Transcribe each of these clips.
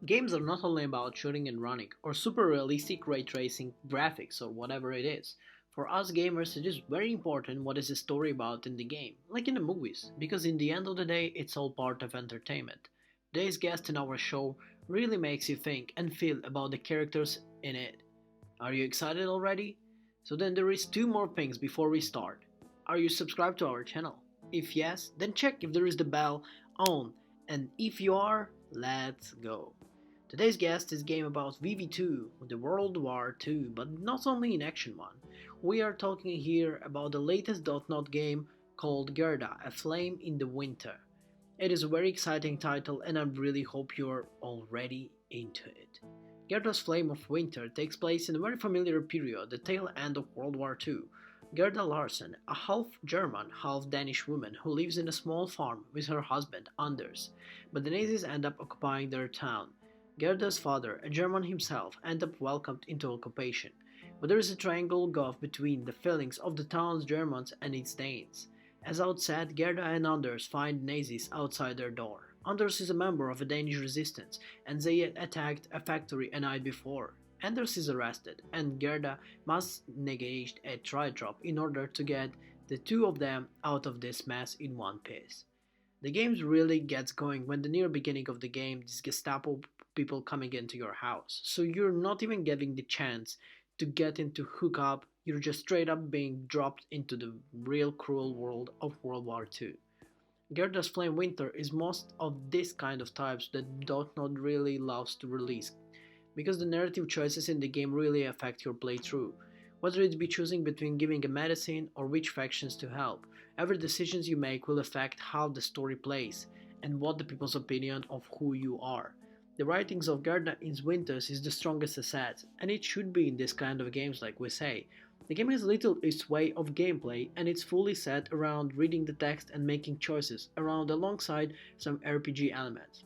Games are not only about shooting and running, or super realistic ray tracing graphics, or whatever it is. For us gamers, it is very important what is the story about in the game, like in the movies, because in the end of the day, it's all part of entertainment. Today's guest in our show really makes you think and feel about the characters in it. Are you excited already? So then there is two more things before we start. Are you subscribed to our channel? If yes, then check if there is the bell on, and if you are, let's go. Today's guest is game about VV2, the World War II, but not only an action one. We are talking here about the latest .NOT game called Gerda, A Flame in the Winter. It is a very exciting title and I really hope you're already into it. Gerda's Flame of Winter takes place in a very familiar period, the tail end of World War II. Gerda Larsen, a half German, half Danish woman who lives in a small farm with her husband, Anders, but the Nazis end up occupying their town. Gerda's father, a German himself, ends up welcomed into occupation, but there is a triangle gulf between the feelings of the town's Germans and its Danes. As outside, Gerda and Anders find Nazis outside their door. Anders is a member of a Danish resistance, and they had attacked a factory a night before. Anders is arrested, and Gerda must negate a try-drop in order to get the two of them out of this mess in one piece. The game really gets going when the near beginning of the game these Gestapo people coming into your house, so you're not even getting the chance to get into hook up, you're just straight up being dropped into the real cruel world of World War II. Gerda's Flame Winter is most of this kind of types that .NOT really loves to release, because the narrative choices in the game really affect your playthrough. Whether it be choosing between giving a medicine or which factions to help, every decisions you make will affect how the story plays and what the people's opinion of who you are. The writings of Gerda in Winters is the strongest asset, and it should be in this kind of games like we say. The game has little its way of gameplay and it's fully set around reading the text and making choices around alongside some RPG elements.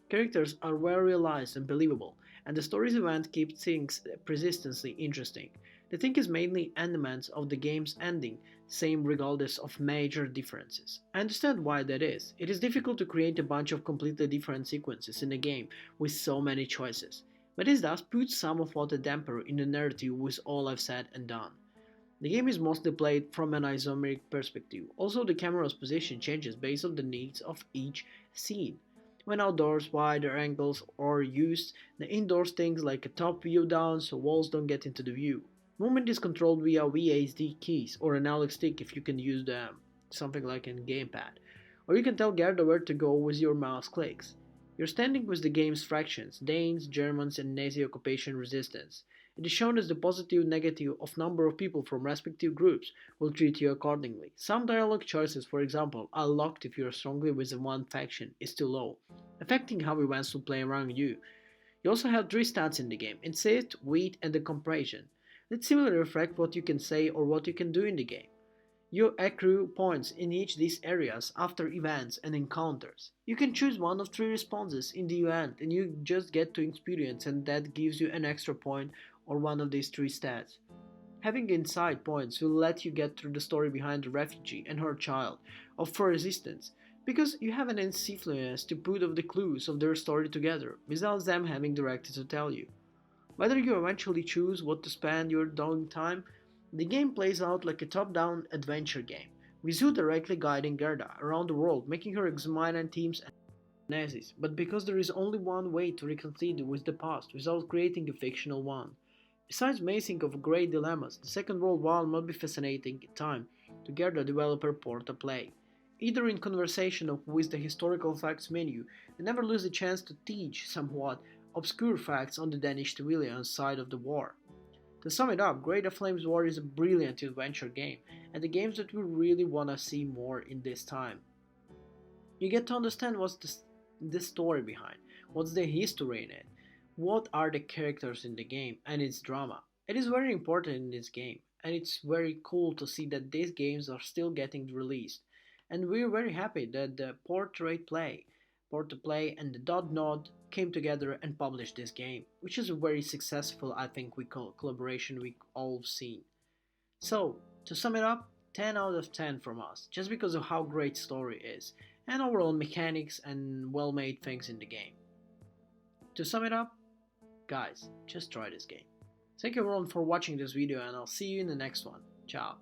Characters are well realized and believable, and the story's event keeps things persistently interesting. The thing is mainly elements of the game's ending, same regardless of major differences. I understand why that is. It is difficult to create a bunch of completely different sequences in a game with so many choices. But this does put some of what a damper in the narrative with all I've said and done. The game is mostly played from an isometric perspective. Also the camera's position changes based on the needs of each scene. When outdoors, wider angles are used, the indoors things like a top view down so walls don't get into the view. Movement is controlled via VASD keys or an analog stick if you can use something like a gamepad. Or you can tell Gerda where to go with your mouse clicks. You're standing with the game's fractions, Danes, Germans and Nazi occupation resistance. It is shown as the positive negative of number of people from respective groups will treat you accordingly. Some dialogue choices, for example, are locked if you are strongly with the one faction is too low, affecting how events will play around you. You also have three stats in the game: insist, wheat, and the compression. That similarly reflect what you can say or what you can do in the game. You accrue points in each these areas after events and encounters. You can choose one of three responses in the event and you just get to experience and that gives you an extra point or one of these three stats. Having inside points will let you get through the story behind the refugee and her child of for resistance, because you have an influence to put of the clues of their story together without them having directly to tell you. Whether you eventually choose what to spend your downtime, the game plays out like a top-down adventure game, with you directly guiding Gerda around the world, making her examine teams and Nazis, but because there is only one way to reconcile with the past without creating a fictional one. Besides amazing of great dilemmas, the Second World War must be fascinating time to get the developer port to play. Either in conversation or with the historical facts menu, they never lose a chance to teach somewhat obscure facts on the Danish civilian side of the war. To sum it up, Great Flames War is a brilliant adventure game, and the games that we really wanna see more in this time. You get to understand what's the story behind, what's the history in it, what are the characters in the game, and its drama. It is very important in this game, and it's very cool to see that these games are still getting released. And we're very happy that the Port to Play and the .NOD came together and published this game, which is a very successful, I think, collaboration we all seen. So, to sum it up, 10 out of 10 from us, just because of how great story is, and overall mechanics and well-made things in the game. To sum it up, guys, just try this game. Thank you everyone for watching this video and I'll see you in the next one. Ciao.